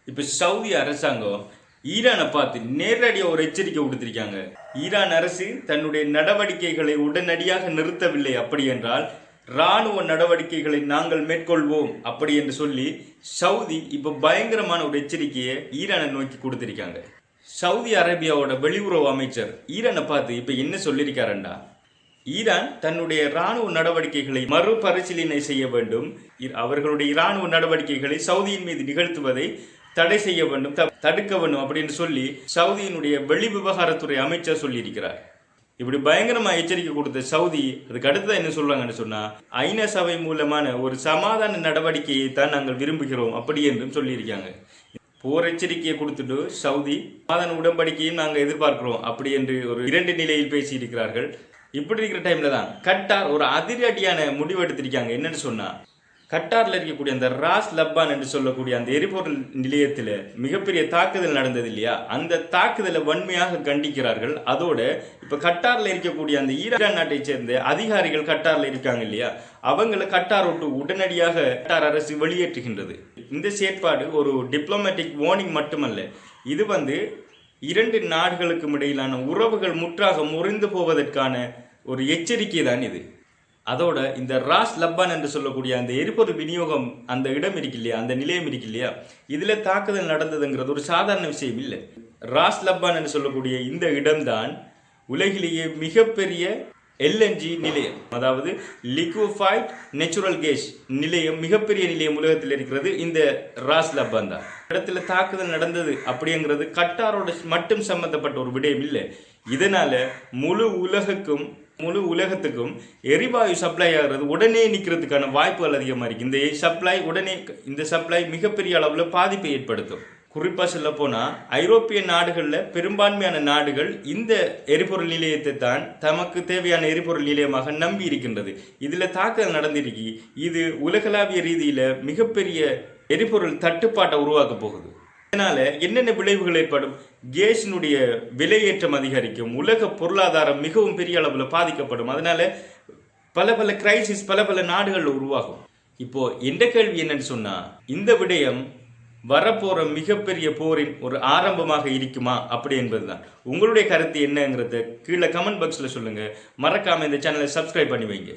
இப்போ சவுதி அரசாங்கம் ஈரானை பார்த்து நேரடியாக ஒரு எச்சரிக்கை கொடுத்திருக்காங்க. ஈரான் அரசு தன்னுடைய நடவடிக்கைகளை உடனடியாக நிறுத்தவில்லை, அப்படி என்றால் இராணுவ நடவடிக்கைகளை நாங்கள் மேற்கொள்வோம் அப்படி என்று சொல்லி சவுதி இப்போ பயங்கரமான ஒரு எச்சரிக்கையை ஈரானை நோக்கி கொடுத்திருக்காங்க. சவுதி அரேபியாவோட வெளியுறவு அமைச்சர் ஈரானை பார்த்து இப்போ என்ன சொல்லியிருக்காருண்டா, ஈரான் தன்னுடைய இராணுவ நடவடிக்கைகளை மறுபரிசீலனை செய்ய வேண்டும், அவர்களுடைய இராணுவ நடவடிக்கைகளை சவுதியின் மீது நிகழ்த்துவதை தடை செய்ய வேண்டும், தடுக்க வேண்டும் அப்படின்னு சொல்லி சவுதியினுடைய வெளி விவகாரத்துறை அமைச்சர் சொல்லியிருக்கிறார். இப்படி பயங்கரமா எச்சரிக்கை கொடுத்த சவுதி அதுக்கு அடுத்ததான் என்ன சொல்றாங்கன்னு சொன்னா, ஐநா சபை மூலமான ஒரு சமாதான நடவடிக்கையை தான் நாங்கள் விரும்புகிறோம் அப்படி என்றும் சொல்லியிருக்காங்க. போர் எச்சரிக்கையை கொடுத்துட்டு சவுதி சமாதான உடன்படிக்கையும் நாங்கள் எதிர்பார்க்கிறோம் அப்படி என்று ஒரு இரண்டு நிலையில் பேசியிருக்கிறார்கள். இப்படி இருக்கிற டைம்ல தான் கட்டார் ஒரு அதிரடியான முடிவு எடுத்திருக்காங்க. என்னன்னு சொன்னா, கட்டாரில் இருக்கக்கூடிய அந்த ராஸ் லப்பான் என்று சொல்லக்கூடிய அந்த எரிபொருள் நிலையத்தில் மிகப்பெரிய தாக்குதல் நடந்தது இல்லையா, அந்த தாக்குதலை வன்மையாக கண்டிக்கிறார்கள். அதோட இப்போ கட்டாரில் இருக்கக்கூடிய அந்த ஈரான் நாட்டை சேர்ந்த அதிகாரிகள் கட்டாரில் இருக்காங்க இல்லையா, அவங்களை கட்டார் விட்டு உடனடியாக கட்டார் அரசு வெளியேற்றுகின்றது. இந்த செயற்பாடு ஒரு டிப்ளமேட்டிக் வார்னிங் மட்டுமல்ல, இது இரண்டு நாடுகளுக்கும் இடையிலான உறவுகள் முற்றாக முறிந்து போவதற்கான ஒரு எச்சரிக்கை தான் இது. அதோட இந்த ராஸ் லப்பான் என்று சொல்லக்கூடிய அந்த எரிபொருள் விநியோகம் அந்த இடம் இருக்கு இல்லையா, அந்த நிலையம் இருக்கு இல்லையா, இதுல தாக்குதல் நடந்ததுங்கிறது ஒரு சாதாரண விஷயம் இல்லை. ராஸ் லப்பான் என்று சொல்லக்கூடிய இந்த இடம்தான் உலகிலேயே மிகப்பெரிய எல்என்ஜி நிலையம், அதாவது லிக்விஃபைட் நேச்சுரல் கேஸ் நிலையம், மிகப்பெரிய நிலையம் உலகத்தில் இருக்கிறது இந்த ராஸ் லப்பான் தான். இடத்துல தாக்குதல் நடந்தது அப்படிங்கிறது கட்டாரோட மட்டும் சம்பந்தப்பட்ட ஒரு விடயம் இல்லை. இதனால முழு உலகத்துக்கும் எரிவாயு சப்ளை ஆகிறது உடனே நிற்கிறதுக்கான வாய்ப்புகள் அதிகமாக இருக்குது. இந்த சப்ளை மிகப்பெரிய அளவில் பாதிப்பை ஏற்படுத்தும். குறிப்பாக சொல்ல போனால் ஐரோப்பிய நாடுகளில் பெரும்பான்மையான நாடுகள் இந்த எரிபொருள் நிலையத்தை தான் தமக்கு தேவையான எரிபொருள் நிலையமாக நம்பி இருக்கின்றது. இதில் தாக்குதல் நடந்திருக்கு. இது உலகளாவிய ரீதியில் மிகப்பெரிய எரிபொருள் தட்டுப்பாட்டை உருவாக்க போகுது. இதனால என்னென்ன விளைவுகள் ஏற்படும்? கேஸினுடைய விலையேற்றம் அதிகரிக்கும், உலக பொருளாதாரம் மிகவும் பெரிய அளவில் பாதிக்கப்படும். அதனால பல கிரைசிஸ் பல நாடுகளில் உருவாகும். இப்போ எந்த கேள்வி என்னன்னு சொன்னா, இந்த விடயம் வரப்போற மிகப்பெரிய போரின் ஒரு ஆரம்பமாக இருக்குமா அப்படி என்பதுதான். உங்களுடைய கருத்து என்னங்கிறத கீழே கமெண்ட் பாக்ஸ்ல சொல்லுங்க. மறக்காம இந்த சேனலை சப்ஸ்கிரைப் பண்ணி வைங்க.